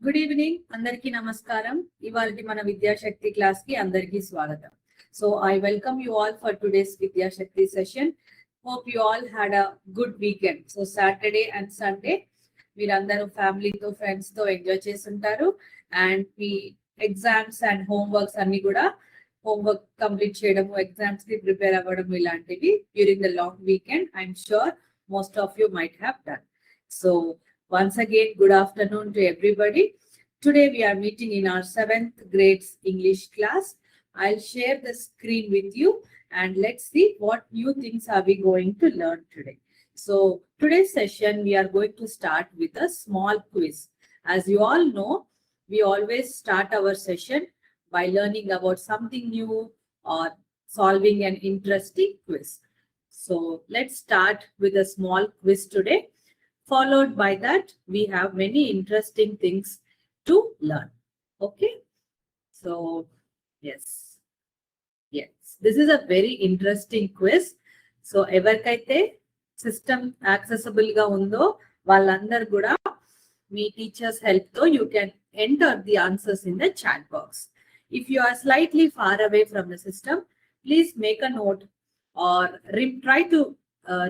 Good evening, Andarki Namaskaram. Ivalti mana Vidya Shakti class ki Andarki Swagatam. So I welcome you all for today's Vidya Shakti session. Hope you all had a good weekend. So Saturday and Sunday, మీరందరూ ఫ్యామిలీతో ఫ్రెండ్స్తో enjoy చేస్తుంటారు and me exams and homeworks అన్ని కూడా homework complete చేయడము exams కి prepare అవ్వడం ఇలాంటివి during the long weekend I'm sure most of you might have done. So once again, good afternoon to everybody. Today we are meeting in our 7th grade English class. I'll share the screen with you and let's see what new things are we going to learn today. So today's session, we are going to start with a small quiz. As you all know, we always start our session by learning about something new or solving an interesting quiz. So let's start with a small quiz today. Followed by that, we have many interesting things to learn. Okay. So, yes. This is a very interesting quiz. So, everkaite system accessible ga undo, vallandaru kuda me teachers help tho you can enter the answers in the chat box. If you are slightly far away from the system, please make a note or try to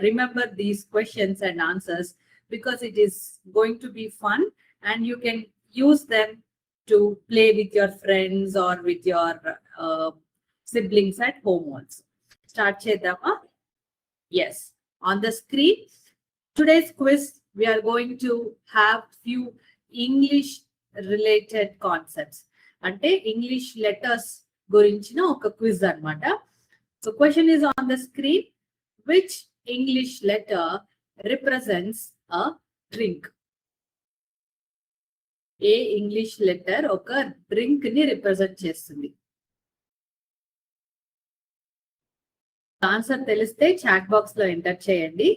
remember these questions and answers, because it is going to be fun and you can use them to play with your friends or with your siblings at home also. Start chedama. Yes, on the screen, today's quiz, we are going to have few English related concepts. Ante English letters gurinchina oka quiz anamata. So question is on the screen. Which English letter represents a drink? ఏ English letter ఒక drink ని represent చేస్తుంది? Answer తెలిస్తే chat box లో enter చేయండి.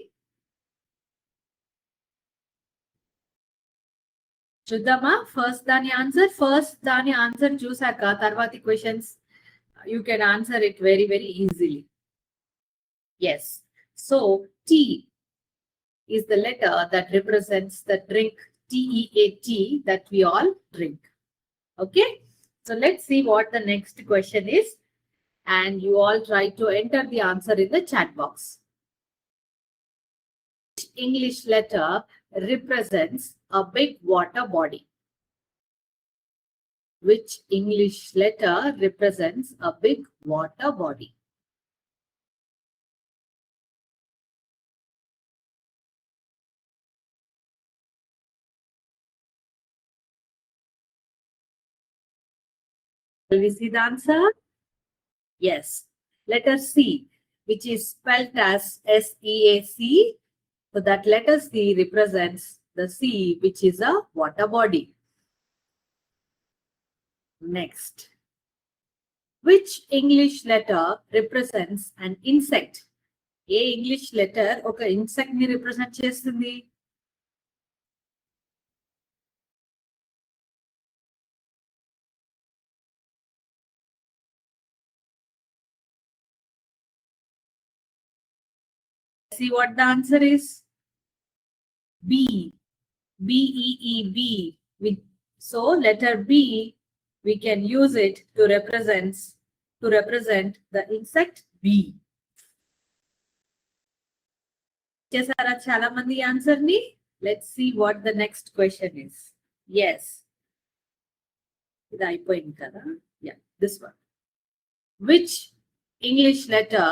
చూద్దామా first దాని answer చూసాక తర్వాతి questions you can answer it very very easily. Yes, so T is the letter that represents the drink, TEAT, that we all drink. Okay, so let's see what the next question is, and you all try to enter the answer in the chat box. Which English letter represents a big water body? Which English letter represents a big water body? Will we see the answer? Yes. Letter C, which is spelled as SEAC. So that letter C represents the sea, which is a water body. Next. Which English letter represents an insect? A English letter oka insect ni represent chestundi? See what the answer is. B. B-E-E-B. So letter B, we can use it to represent the insect bee. Chesara chala mandi answer ni. Let's see what the next question is. Yes. Yeah, this one. Which English letter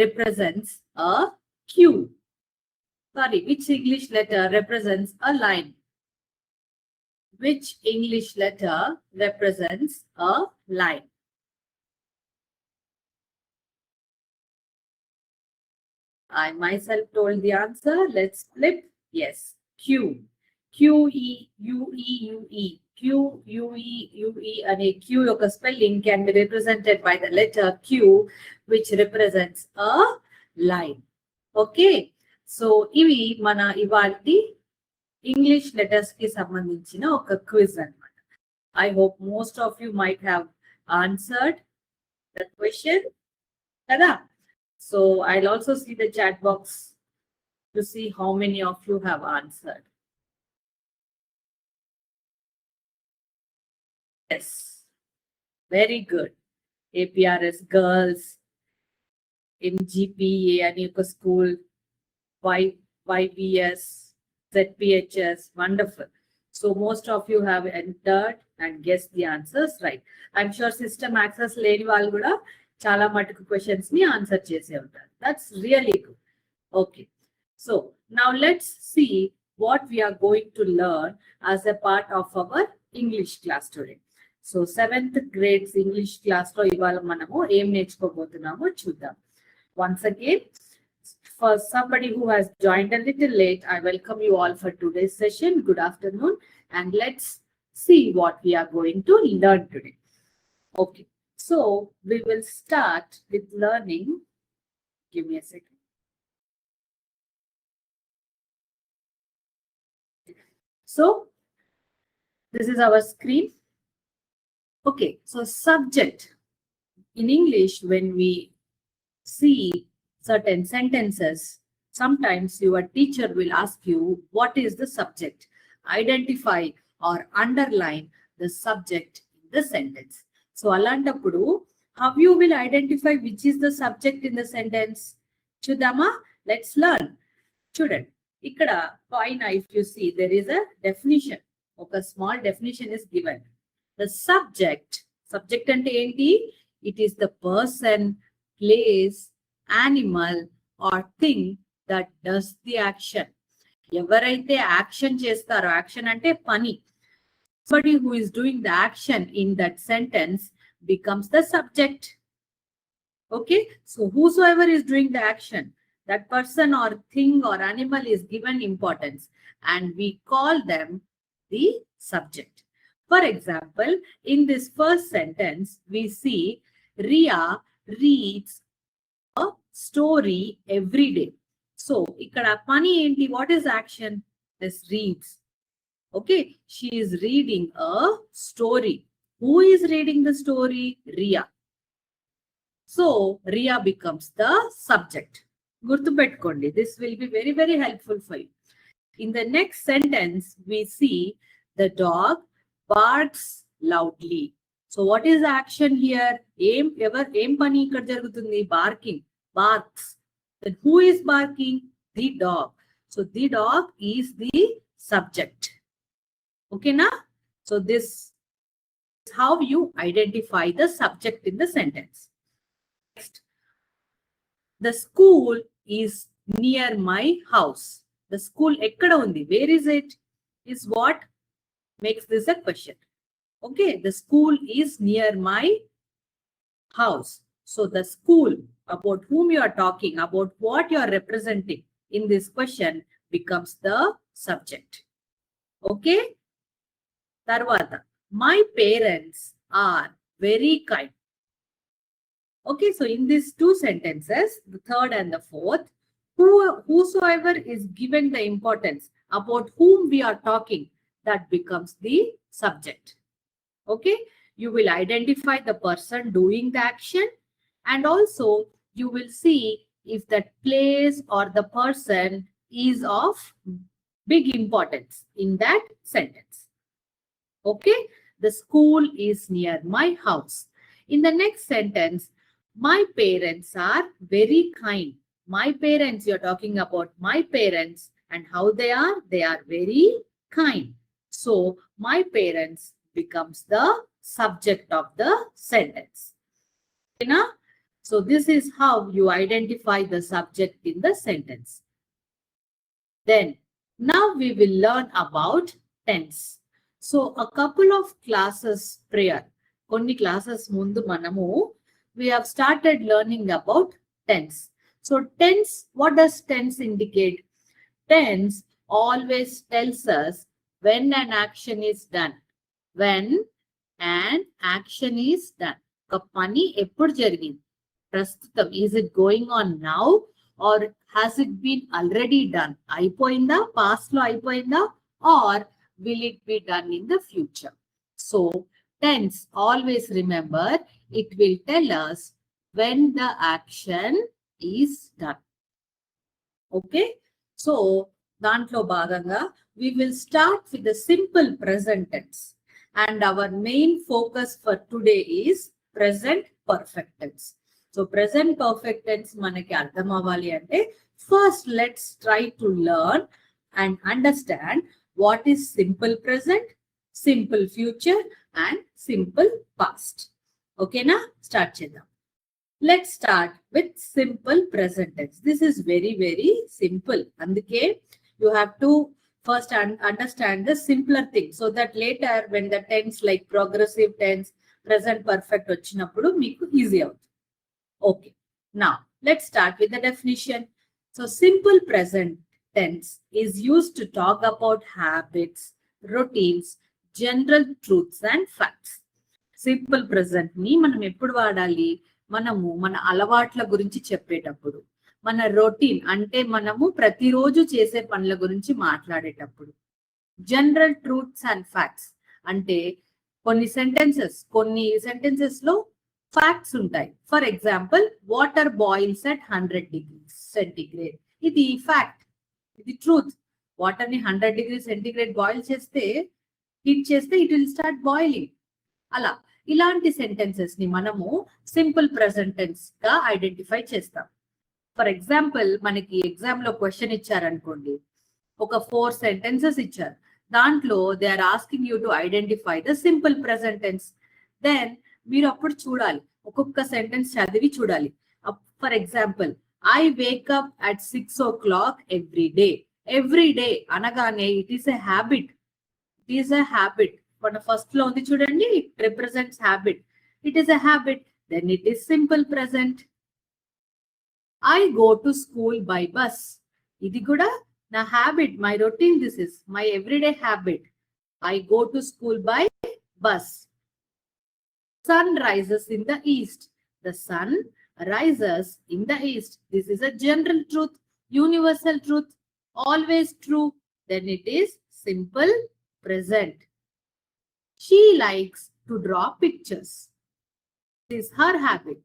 represents a Q? Sorry, which English letter represents a line? Which English letter represents a line? I myself told the answer. Let's flip. Yes, Q. Q-E-U-E-U-E. Q-U-E-U-E and a Q యొక్క spelling can be represented by the letter Q, which represents a line. Okay. So, ఇవి మన ఇవాల్టి English letters కి సంబంధించిన ఒక quiz అన్నమాట. I hope most of you might have answered the question. కదా? So I'll also see the chat box to see how many of you have answered. Yes, very good. APRS girls, MGPA అని ఒక school, YBS, ZPHS, wonderful. So most of you have entered and guessed the answers right. I'm sure system access లేని వాళ్ళు కూడా చాలా మటుకు questions ని answer చేసే ఉంటారు. That's really good. Okay. So now let's see what we are going to learn as a part of our English class today. So 7th grades English class లో ఇవాళ మనము ఏం నేర్చుకోబోతున్నామో చూద్దాం. Once again, for somebody who has joined a little late, I welcome you all for today's session. Good afternoon, and let's see what we are going to learn today. Okay, so we will start with learning. Give me a second. So this is our screen. Okay, so subject in English, when we see certain sentences, sometimes your teacher will ask you, what is the subject? Identify or underline the subject in the sentence. So alantapudu, how you will identify which is the subject in the sentence? Chudama, let's learn. Chudandi, ikkada paina if you see, there is a definition. Okay, small definition is given. The subject ante enti? It is the person, place, animal or thing that does the action. ఎవరైతే action చేస్తారో, action అంటే పని, somebody who is doing the action in that sentence becomes the subject. Okay, so whosoever is doing the action, that person or thing or animal is given importance and we call them the subject. For example, in this first sentence we see Ria reads a story every day. So ikkada pani enti, what is action? This reads. Okay, she is reading a story. Who is reading the story? Ria. So Ria becomes the subject. Gurtu pettukondi, this will be very very helpful for you. In the next sentence we see the dog barks loudly. So what is action here? Em pani ikkada jarugutundi? Barking. Barks. Then who is barking? The dog. So the dog is the subject. Okay, na? So this is how you identify the subject in the sentence. Next, the school is near my house. The school ekkada undi? Where is it? Is what makes this a question. Okay, the school is near my house. So the school, about whom you are talking, about what you are representing in this question, becomes the subject. Okay, tarvata, my parents are very kind. Okay, so in these two sentences, the third and the fourth, whosoever is given the importance about whom we are talking, that becomes the subject. Okay, you will identify the person doing the action, and also you will see if that place or the person is of big importance in that sentence. Okay, the school is near my house. In the next sentence, my parents are very kind. My parents, you're talking about my parents and how they are very kind. So my parents becomes the subject of the sentence. Okay, na? So this is how you identify the subject in the sentence. Then now we will learn about tense. So a couple of classes prior, konni classes mundu manamu, we have started learning about tense. So tense, what does tense indicate? Tense always tells us when an action is done. When an action is done. Oka pani eppudu jarigindi? Prastutam, is it going on now or has it been already done? Aipoyinda, past lo aipoyinda, or will it be done in the future? So tense, always remember, it will tell us when the action is done. Okay, so dantlo bhaganga we will start with the simple present tense. and our main focus for today is present perfect tense. So present perfect tense manaki ardham avvali ante first let's try to learn and understand what is simple present, simple future and simple past. Okay na, start chedam. Let's start with simple present tense. This is very, very simple. Andike you have to first understand the simpler thing so that later when the tense like progressive tense, present perfect vachinappudu meeku easy avuthundi. Okay. Now let's start with the definition. So simple present tense is used to talk about habits, routines, general truths and facts. Simple present ని మనం ఎప్పుడు వాడాలి? మనము మన అలవాట్ల గురించి చెప్పేటప్పుడు, మన రొటీన్ అంటే మనము ప్రతిరోజు చేసే పనుల గురించి మాట్లాడేటప్పుడు, జనరల్ ట్రూత్స్ అండ్ ఫ్యాక్ట్స్ అంటే కొన్ని సెంటెన్సెస్ లో ఫ్యాక్ట్స్ ఉంటాయి. For example water boils at 100 degrees centigrade. ఇది ఫ్యాక్ట్, ఇది ట్రూత్. వాటర్ ని 100 degrees సెంటిగ్రేడ్ బాయిల్ చేస్తే, హీట్ చేస్తే ఇట్ విల్ స్టార్ట్ బాయిలింగ్. అలా ఇలాంటి సెంటెన్సెస్ ని మనము సింపుల్ ప్రెసెంట్ టెన్స్ గా ఐడెంటిఫై చేస్తాం. ఫర్ ఎగ్జాంపుల్ మనకి ఎగ్జామ్ లో క్వశ్చన్ ఇచ్చారనుకోండి, ఒక 4 sentences ఇచ్చారు. దాంట్లో they are asking you to identify the simple present tense. Then మీరు అప్పుడు చూడాలి, ఒక్కొక్క సెంటెన్స్ చదివి చూడాలి. For example I wake up at 6 o'clock every day. Every day అనగానే it is a habit. It is a habit. మన ఫస్ట్ లో ఉంది చూడండి, it represents habit. It is a habit, then it is simple present. I go to school by bus. ఇది కూడా నా హ్యాబిట్, my routine, this is my everyday habit. I go to school by bus. Sun rises in the east. The sun rises in the east. This is a general truth, universal truth, always true. Then it is simple present. She likes to draw pictures. This is her habit.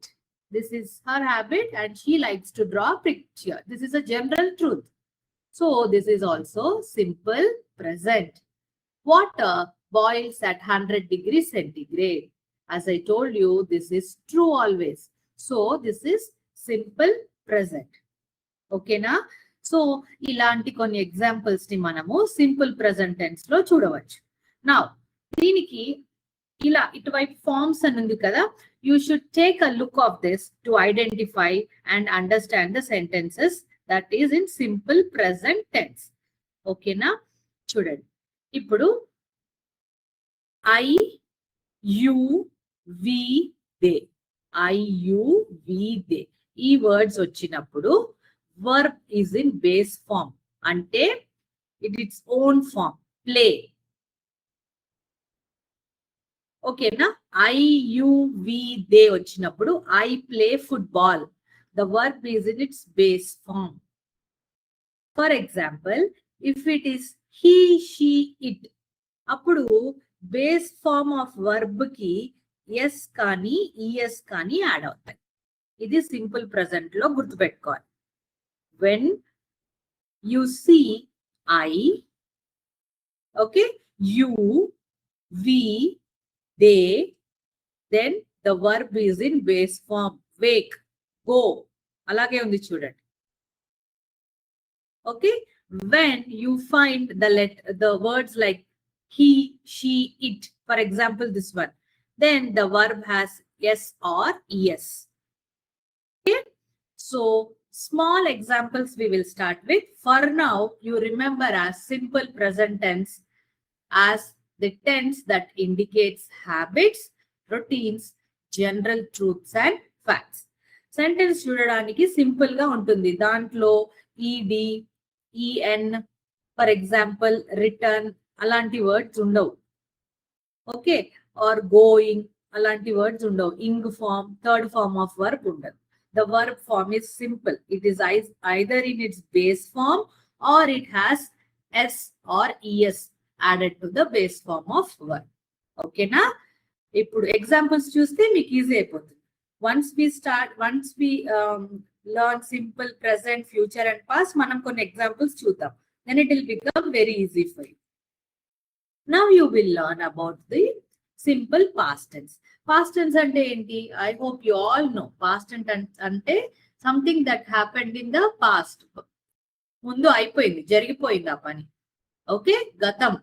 This is her habit and she likes to draw picture. This is a general truth. So this is also simple present. Water boils at 100 degrees centigrade. As I told you, this is true always. So this is simple present. Okay na? So ilanti konni examples ni manamu simple present tense lo chudavachu. Now దీనికి ఇలా ఇటువైపు forms అని ఉంది కదా, you should take a look of this to identify and understand the sentences that is in simple present tense. ఓకేనా? చూడండి, ఇప్పుడు I you we they, I you we they ఈ వర్డ్స్ వచ్చినప్పుడు verb is in base form, అంటే its own form, play. ఓకేనా? I you we they వచ్చినప్పుడు I play football. The verb is in its base form. For example if it is he she it, అప్పుడు base form of verb కి S కానీ ES కానీ add అవుతాయి. ఇది simple present లో గుర్తుపెట్టుకోవాలి. When you see I, okay, you we they, then the verb is in base form, wake, go. Alage undi chudandi. Okay, when you find the words like he, she, it, for example this one, then the verb has yes or es. Okay, so small examples we will start with. For now you remember as simple present tense as the tense that indicates habits, routines, general truths and facts. Sentence చూడడానికి simple గా ఉంటుంది. దాంట్లో ED, EN, for example return అలాంటి words ఉండవు. Okay, or going అలాంటి words ఉండవు. Ing form, third form of verb ఉండదు. The verb form is simple. It is either in its base form or it has s or es added to the base form of verb. Okay na? ఇప్పుడు examples చూస్తే మీకు easy అయిపోతుంది. once we learn simple present, future and past, మనం కొన్ని examples చూద్దాం. then it will become very easy for you. Now you will learn about the simple past tense. Past tense ante enti? I hope you all know. Past tense ante something that happened in the past. Mundu అయిపోయింది, జరిగిపోయింది ఆ పని. Okay, గతం.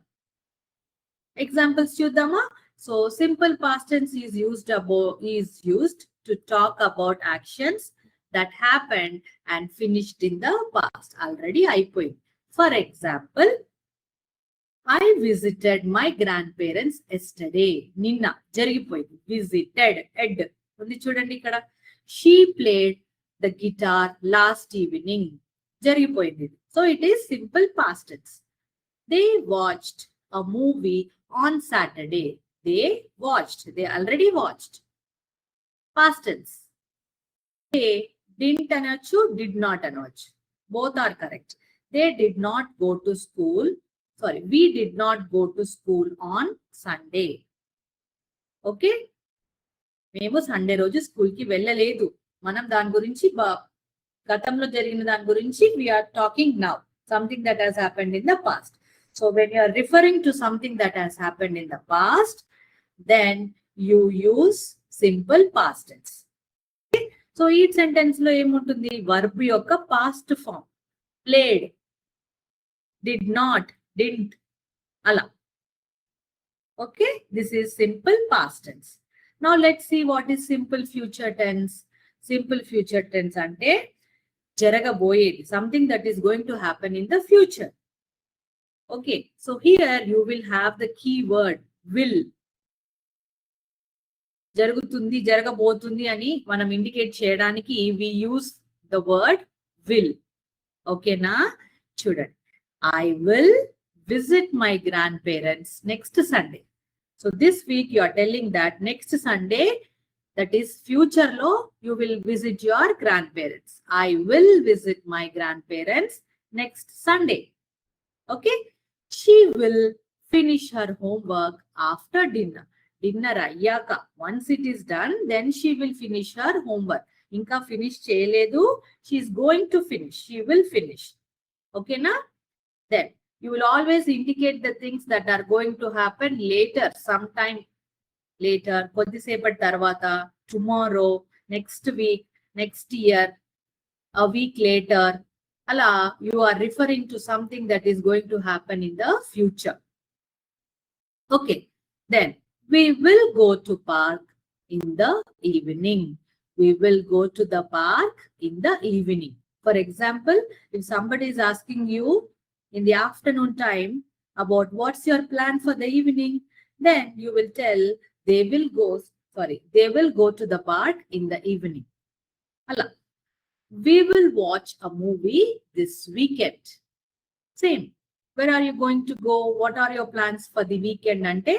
Examples చూద్దామా? So simple past tense is used to talk about actions that happened and finished in the past. Already అయిపోయింది. For example, I visited my grandparents yesterday. నిన్న జరిగిపోయింది. Visited, ed ఉంది చూడండి ఇక్కడ. She played the guitar last evening. జరిగిపోయింది. So it is simple past tense. They watched a movie on Saturday. They watched. They already watched. Past tense. They didn't అనొచ్చు, did not అనొచ్చు. Both are correct. They did not go to school. Sorry, we did not go to school on Sunday. Okay? మేము Sunday రోజు school కి వెళ్ళలేదు. మనం దాని గురించి గతంలో జరిగిన దాని గురించి we are talking now. Something that has happened in the past. So when you are referring to something that has happened in the past, then you use simple past tense. Okay? So each sentence lo emuntundi? Verb yokka past form. Played, did not, didn't, ala. Okay, this is simple past tense. Now let's see what is simple future tense. Simple future tense ante jaragaboyedi, something that is going to happen in the future. Okay, so here you will have the keyword will. జరుగుతుంది, జరగబోతుంది అని మనం indicate చేయడానికి we use the word will. ఓకేనా? చూడండి, I will visit my grandparents next Sunday. So this week you are telling that next Sunday, that is future lo, you will visit your grandparents. I will visit my grandparents next Sunday. Okay? She will finish her homework after dinner. Dinner ayyaka, once it is done, then she will finish her homework. Inka finish cheyaledu, she is going to finish. She will finish. Okay na? Then you will always indicate the things that are going to happen later, sometime later, కొద్దిసేపటి తర్వాత, tomorrow, next week, next year, a week later. Ala, you are referring to something that is going to happen in the future. Okay, then we will go to park in the evening. We will go to the park in the evening. For example, if somebody is asking you in the afternoon time about what's your plan for the evening, then you will tell they will go to the park in the evening. Ala. We will watch a movie this weekend. Same. Where are you going to go? What are your plans for the weekend? Ante,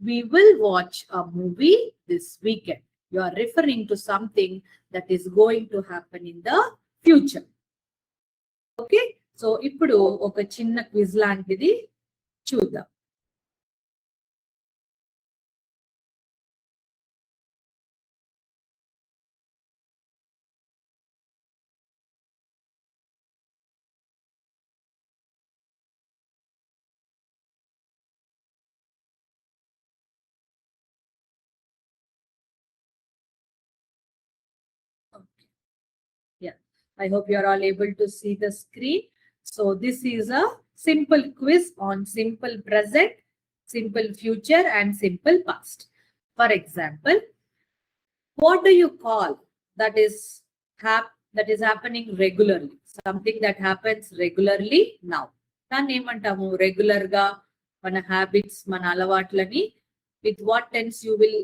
we will watch a movie this weekend. You are referring to something that is going to happen in the future. Okay? So, ఇప్పుడు ఒక చిన్న quiz లాంటిది చూద్దాం. Yeah, I hope you are all able to see the screen. So this is a simple quiz on simple present, simple future, and simple past. For example, what do you call that is happening regularly? Something that happens regularly now. దాన్ని ఏమంటాము? Regular గా మన habits, మన అలవాట్లని with what tense you will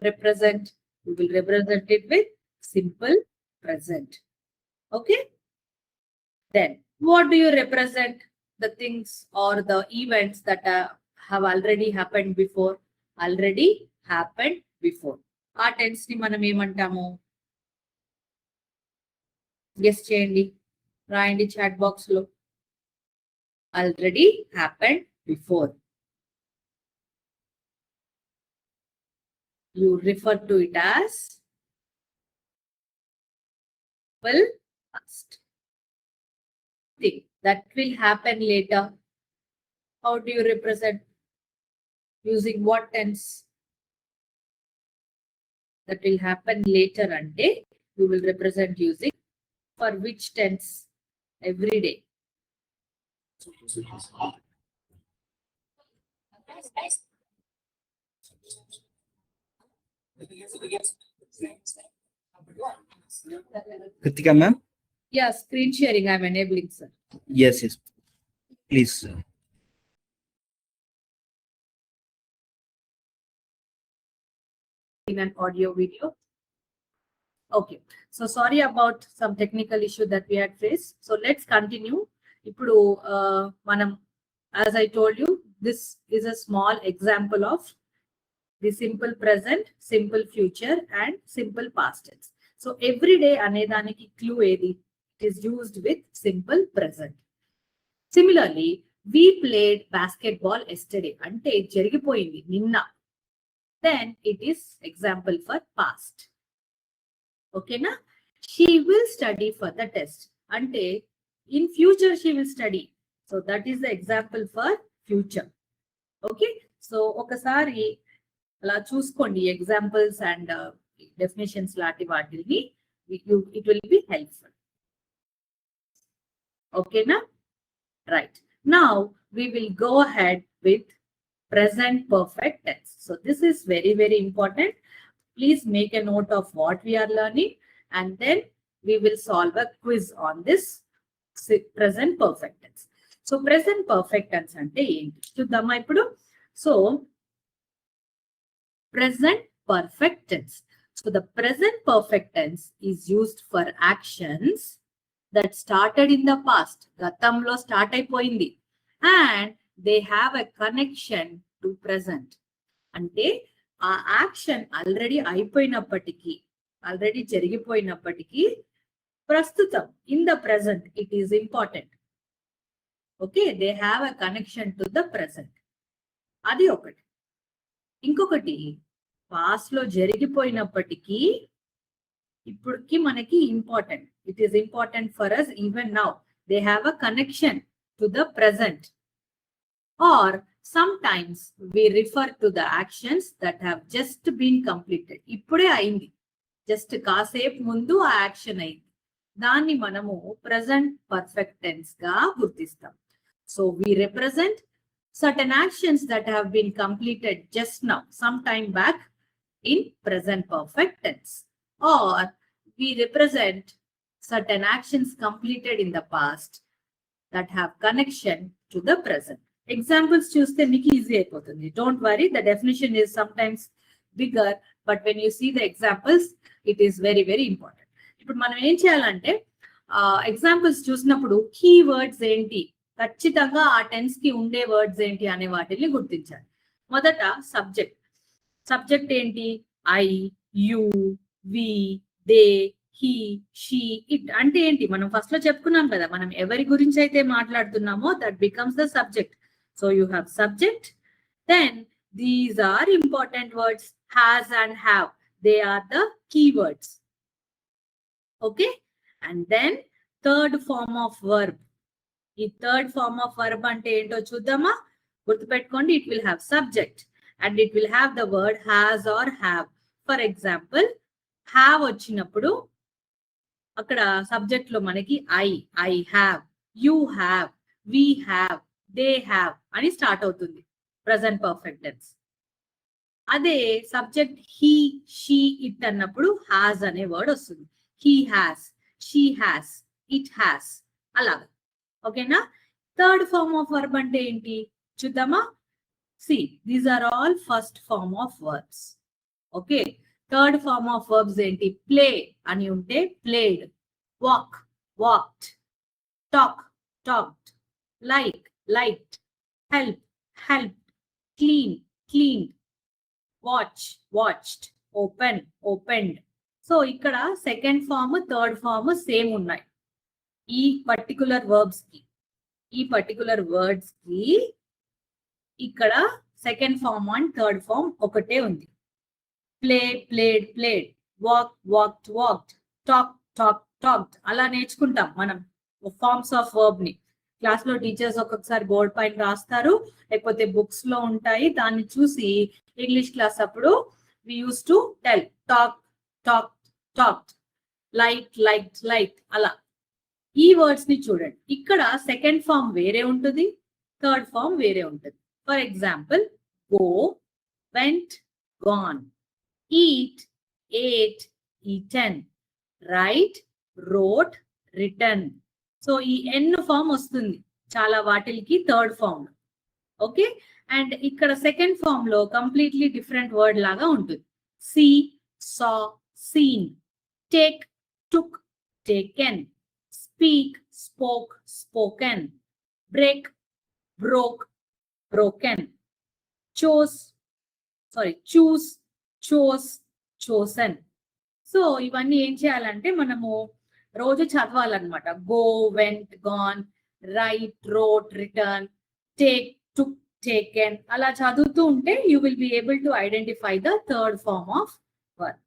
represent? You will represent it with simple present. Okay? Then, what do you represent? The things or the events that have already happened before. Already happened before. ఆ tense ని మనం ఏమంటాము? Guess చేయండి, రాయండి chat box లో. Already happened before. You refer to it as simple past. Thing that will happen later. How do you represent? Using what tense? That will happen later ante you will represent using for which tense? Every day. Kritika ma'am? Yeah, screen sharing I'm enabling, sir. Yes, please. In an audio video. Okay, so sorry about some technical issue that we had faced. So let's continue. Ippudu manam, as I told you, this is a small example of the simple present, simple future, and simple past tense. So every day anedaniki clue edi, it is used with simple present. Similarly, we played basketball yesterday. Ante jarigipoyindi ninna. Then it is example for past. Okay na? She will study for the test. Ante in future she will study. So that is the example for future. Okay. So okasari అలా చూసుకోండి examples and definitions లాంటి వాటిని it will be helpful. Okay na? Right. Now we will go ahead with present perfect tense. So this is very, very important. Please make a note of what we are learning and then we will solve a quiz on this present perfect tense. So present perfect tense ante enti chuddama ippudu. So present perfect tense. So the present perfect tense is used for actions that started in the past. Gatamlo start అయిపోయింది and they have a connection to present. అంటే ఆ action already అయిపోయినప్పటికీ already జరిగిపోయినప్పటికీ ప్రస్తుతం in the present it is important. Okay, they have a connection to the present. అది ఒకటి. ఇంకొకటి past లో జరిగిపోయినప్పటికీ ఇప్పటికి మనకి important. It is important for us even now. They have a connection to the present. Or sometimes we refer to the actions that have just been completed. ఇప్పుడే అయింది, just కాసేపు ముందు ఆ యాక్షన్ అయింది. దాన్ని మనము ప్రెసెంట్ పర్ఫెక్ట్ టెన్స్ గా గుర్తిస్తాం. So we represent certain actions that have been completed just now, some time back, in present perfect tense. Or we represent certain actions completed in the past that have connection to the present. Examples చూస్తే మీకు easy అయిపోతుంది. Don't worry, the definition is sometimes bigger, but when you see the examples it is very very important. ఇప్పుడు మనం ఏం చేయాలంటే examples చూసినప్పుడు key words ఏంటి, ఖచ్చితంగా ఆ టెన్స్ కి ఉండే వర్డ్స్ ఏంటి అనే వాటిని గుర్తించాలి. మొదట సబ్జెక్ట్. సబ్జెక్ట్ ఏంటి? I, you, we, they, he, she, it అంటే ఏంటి? మనం ఫస్ట్ లో చెప్పుకున్నాం కదా, మనం ఎవరి గురించి అయితే మాట్లాడుతున్నామో that becomes the subject. So you have subject, then these are important words, has and have. They are the keywords. Okay, and then third form of verb. ఈ third form of verb అంటే ఏంటో చూద్దామా? గుర్తుపెట్టుకోండి, it will have subject and it will have the word has or have. For example, have వచ్చినప్పుడు అక్కడ subject లో మనకి I have, you have, we have, they have అని స్టార్ట్ అవుతుంది ప్రెసెంట్ పర్ఫెక్ట్ టెన్స్. అదే సబ్జెక్ట్ హీ, షీ, ఇట్ అన్నప్పుడు has అనే word వస్తుంది. He has, she has, it has, అలాగా. ఓకేనా? థర్డ్ ఫార్మ్ ఆఫ్ వర్బ్ అంటే ఏంటి చూద్దామా? See, these are all first form of verbs. Okay, third form of verbs ఏంటి? ప్లే అని ఉంటే played, walk, walked, talk, talked, like, liked, help, helped, clean, cleaned, watch, watched, open, opened. So ఇక్కడ second form third form same ఉన్నాయి ఈ particular verbs కి. ఈ particular words కి ఇక్కడ second form and third form ఒకటే ఉంది. Play, played, played, walk, walked, walked, talk, talk, talked. అలా నేర్చుకుంటాం మనం ఫార్మ్స్ ఆఫ్ వర్బ్ ని. క్లాస్ లో టీచర్స్ ఒక్కొక్కసారి బోర్డ్ పైన రాస్తారు, లేకపోతే బుక్స్ లో ఉంటాయి. దాన్ని చూసి ఇంగ్లీష్ క్లాస్ అప్పుడు we use to tell talk talk talk, light అలా. ఈ వర్డ్స్ ని చూడండి, ఇక్కడ సెకండ్ ఫామ్ వేరే ఉంటుంది, థర్డ్ ఫామ్ వేరే ఉంటుంది. For example, go, went, gone, eat, ate, eaten, write, wrote, written. So ఈ ఎన్ ఫామ్ వస్తుంది చాలా వాటికి థర్డ్ ఫామ్. ఓకే, అండ్ ఇక్కడ సెకండ్ ఫామ్ లో కంప్లీట్లీ డిఫరెంట్ వర్డ్ లాగా ఉంటుంది. See, saw, seen, take, took, taken, speak, spoke, spoken, break, broke, broken, choose, chose, chosen. So ఇవన్నీ ఏం చేయాలంటే మనము రోజు చదవాలన్నమాట. Go, went, gone, write, wrote, return, take, took, taken, అలా చదువుతూ ఉంటే you will be able to identify the third form of verb.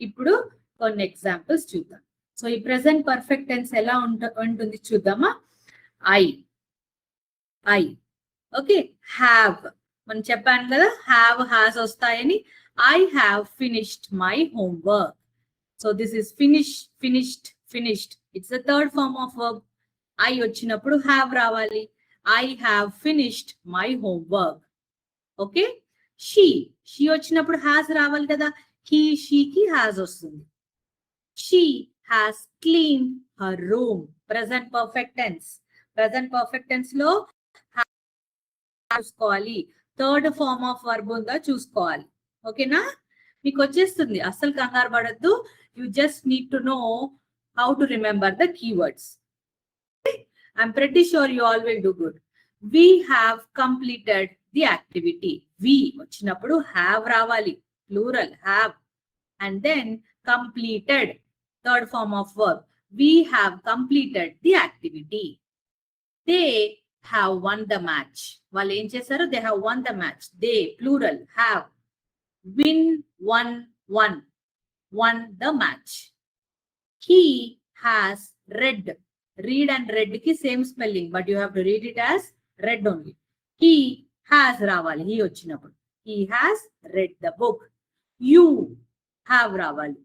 ఇప్పుడు కొన్ని ఎగ్జాంపుల్స్ చూద్దాం. సో ఈ ప్రెసెంట్ పర్ఫెక్ట్ టెన్స్ ఎలా ఉంటుంది చూద్దామా. I, okay. హ్యావ్, మనం చెప్పాను కదా హ్యావ్, హ్యాస్ వస్తాయని. I have finished my homework. So this is finished. It's the third form of verb. I వచ్చినప్పుడు have రావాలి. I have finished my homework. Okay. She వచ్చినప్పుడు has రావాలి కదా. He, she కి has వస్తుంది. She has cleaned her room. Present perfect tense. Present perfect tense లో చూసుకోవాలి. Third form of verb ఉందా చూసుకోవాలి. ఓకేనా, మీకు వచ్చేస్తుంది, అస్సలు కంగారు పడద్దు. You just need to know how to remember the keywords. I'm pretty sure you all will do good. We have completed the activity. We వచ్చినప్పుడు హ్యావ్ రావాలి, plural have, and then completed, third form of verb. We have completed the activity. They have won the match. వాళ్ళు ఏం చేశారు, they have won the match. They plural have. won the match. He has read and read ki same spelling, but you have to read it as read only. He has ravali, he vachinappudu he has read the book. You have ravali,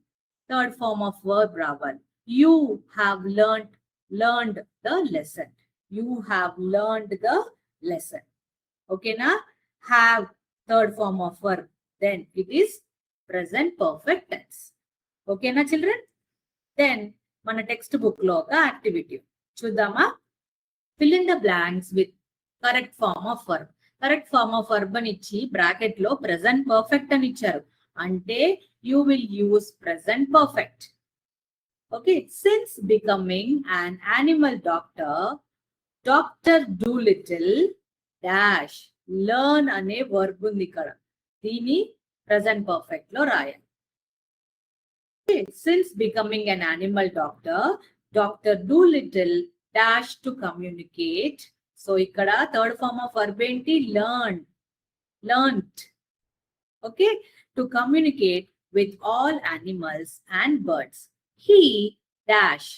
third form of verb ravali. You have learned the lesson. You have learned the lesson. Okay na. Have, third form of verb, then it is present perfect tense. Okay na children. Then మన text book లో ఒక activity చూద్దామా. fill in the blanks with correct form of verb. Correct form of verb అని ఇచ్చి bracket లో present perfect అని ఇచ్చారు, అంటే you will use present perfect. Okay, since becoming an animal doctor, Dr. Dolittle dash, learn అనే verb ఉంది ఇక్కడ, దీని ప్రెసెంట్ పర్ఫెక్ట్ లో రాయాలి. Since becoming an animal doctor, Dr. Dolittle dash to communicate. So ఇక్కడ థర్డ్ ఫార్మ్ ఆఫ్ వర్బ్ ఏంటి, learnt. Okay, to communicate with all animals and birds. He dash,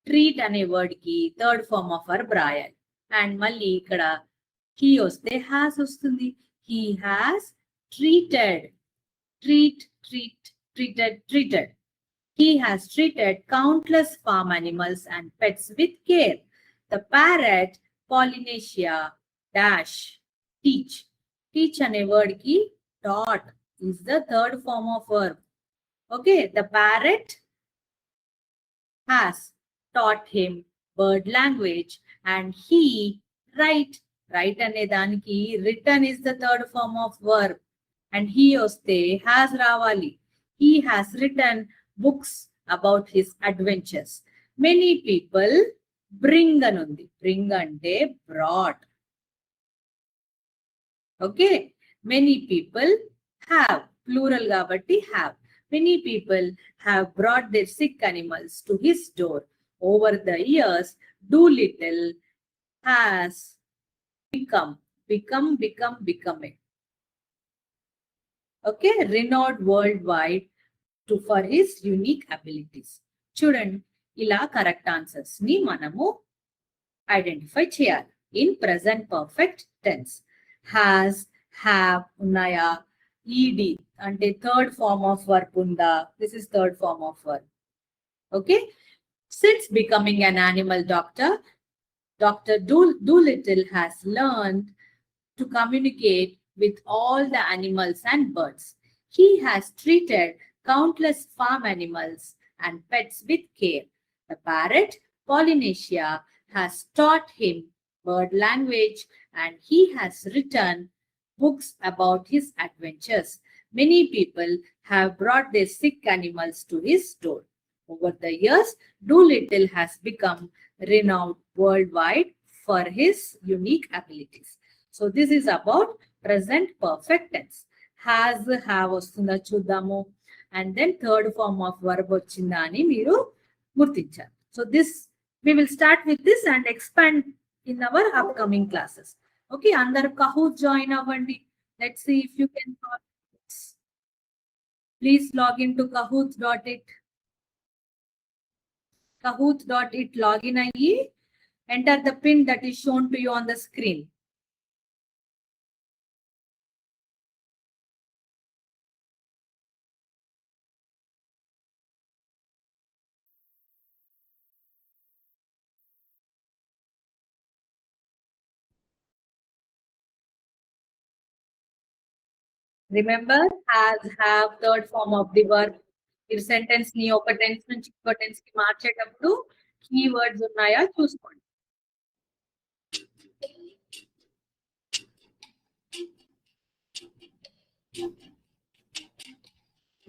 treat అనే word కి third form of verb రాయాలి. And మళ్ళీ ఇక్కడ he వస్తే has వస్తుంది. He has treated. He has treated countless farm animals and pets with care. The parrot Polynesia dash teach ane word ki taught is the third form of verb. Okay, the parrot has taught him bird language and he write ane daniki written is the third form of verb. And he oste has ravali. He has written books about his adventures. Many people bring anundi. Bring ante brought. Okay, many people have, plural gabatti have. Many people have brought their sick animals to his door. Over the years, Dolittle has becoming. Okay, renowned worldwide for his unique abilities. చూడండి, ఇలా correct answers ని మనము identify చేయాలి. In present perfect tense has, have ఉన్నాయా, ED అంటే third form of verb ఉందా, this is third form of verb. Okay, since becoming an animal doctor, Dr. Doolittle has learned to communicate with all the animals and birds. He has treated countless farm animals and pets with care. The parrot, Polynesia, has taught him bird language and he has written books about his adventures. Many people have brought their sick animals to his door. Over the years, Doolittle has become renowned worldwide for his unique abilities. So this is about present perfect tense. Has, have వస్తుందా చూద్దాము. And then third form of verb వచ్చిందా అని మీరు గుర్తించాలి. So this, we will start with this and expand in our upcoming classes. Okay, అందరు Kahoot join అవ్వండి. Let's see if you can. Please log into kahoot.it. Kahoot.it login అయ్యి enter the pin that is shown to you on the screen. Remember, has, have, third form of the verb. మీరు sentence ని ఒక tense నుంచి ఇంకో tense కి మార్చేటప్పుడు keywords ఉన్నాయా చూసుకోండి.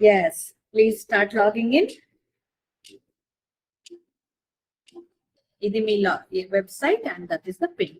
Yes, please start logging in. ఇది మీ website and that is the pin.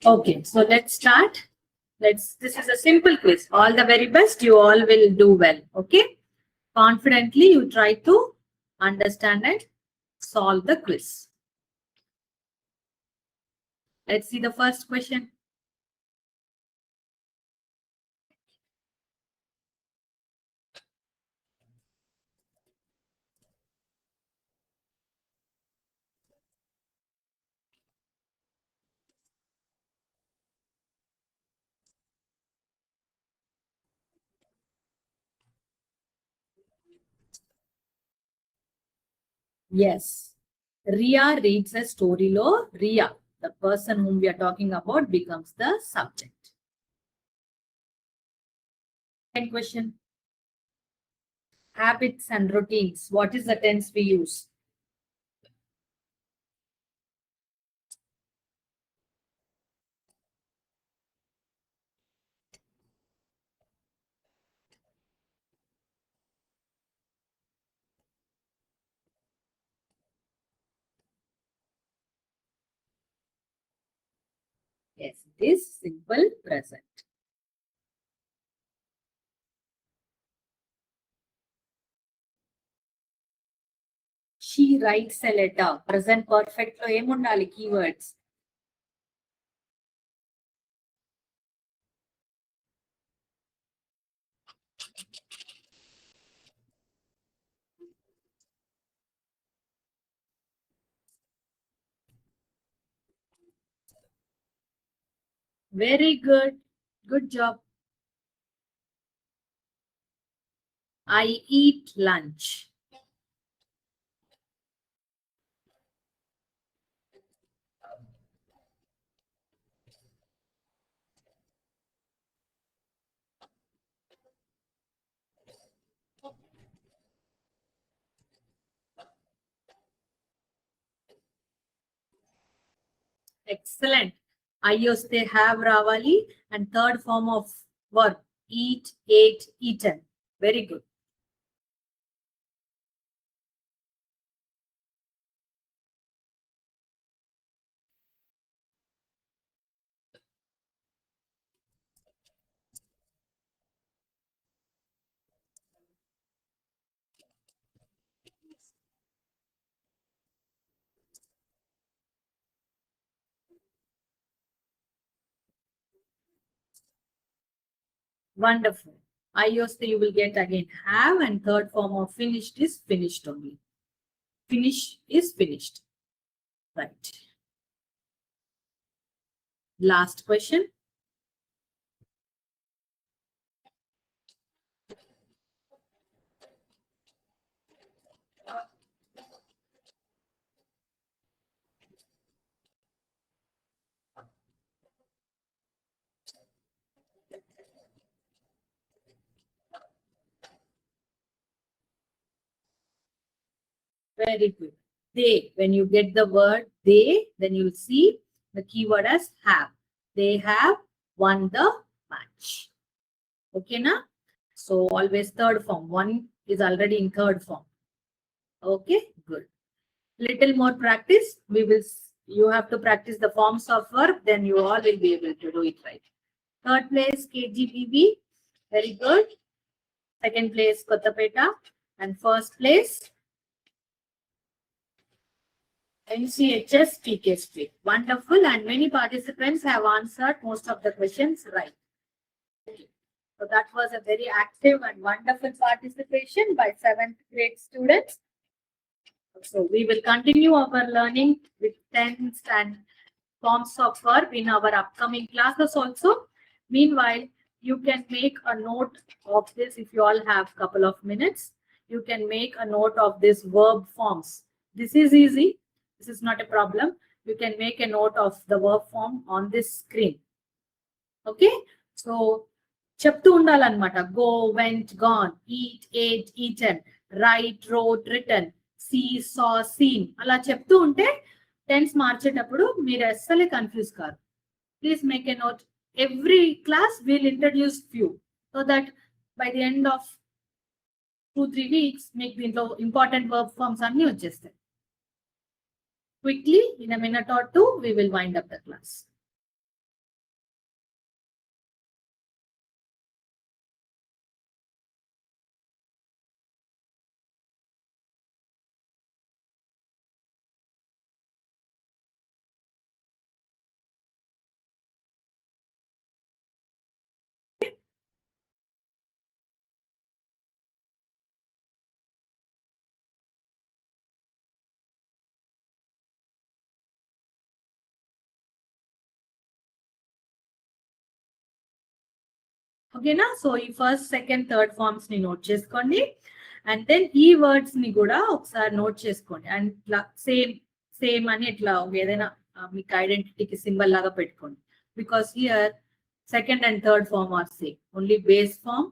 Okay, so let's start. This is a simple quiz. All the very best. You all will do well. Okay. Confidently, you try to understand and solve the quiz. Let's see the first question. Yes. Ria reads a story lo. Ria, the person whom we are talking about, becomes the subject. Second question. Habits and routines. What is the tense we use? Yes, it is simple present. She writes a letter. Present perfect lo emundali keywords. Very good. Good job. I eat lunch. Excellent. I వస్తే have రావాలి and third form of verb eat, ate, eaten. Very good. Wonderful. I వస్తే you will get again have and third form of finished is finished only. Finish is finished. Right. Last question. Very good. They, when you get the word they, then you'll see the keyword as have. They have won the match. Okay, na? So always third form. One is already in third form. Okay, good. Little more practice. You have to practice the forms of verb, then you all will be able to do it right. Third place, KGBB. Very good. Second place, Kottapeta. And first place, NCHS PK Street. Wonderful, and many participants have answered most of the questions right. So that was a very active and wonderful participation by 7th grade students. So we will continue our learning with tense and forms of verb in our upcoming classes also. Meanwhile, you can make a note of this if you all have a couple of minutes. You can make a note of this verb forms. This is easy. This is not a problem. You can make a note of the verb form on this screen. Okay? So, చెప్తూ ఉండాలన్నమాట. Go, went, gone, eat, ate, eaten, write, wrote, written, see, saw, seen. అలా చెప్తూ ఉంటే tense మార్చేటప్పుడు మీరు అస్సలే confuse car. Please make a note. Every class will introduce few so that by the end of 2-3 weeks, make the important verb forms అన్ని వచ్చేస్తాయి. Quickly, in a minute or two, we will wind up the class. ఓకేనా? So ఈ first second third forms ని note చేసుకోండి and then ఈ words ని కూడా ఒకసారి నోట్ చేసుకోండి అండ్ ఇట్లా సేమ్ అని ఇట్లా ఏదైనా మీకు ఐడెంటిటీకి సింబల్ లాగా పెట్టుకోండి because here second and third form are same only base form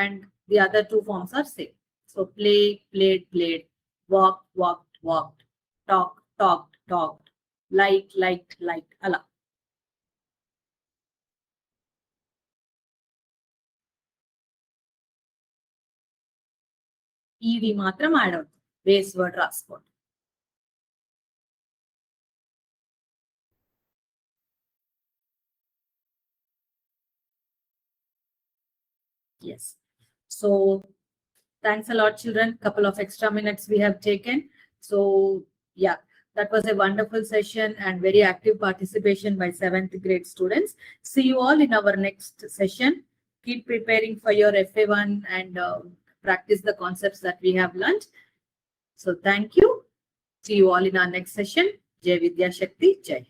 and the other two forms are same so play played played walk walked walked talk talked talked like liked liked అలా ఇది మాత్రం add అవుతుంది base word రాసుకోండి yes so thanks a lot children, couple of extra minutes we have taken. So yeah, that was a wonderful session and very active participation by 7th grade students. See you all in our next session. Keep preparing for your FA1 and practice the concepts that we have learned. So thank you. See you all in our next session. Jai Vidya Shakti. Jai.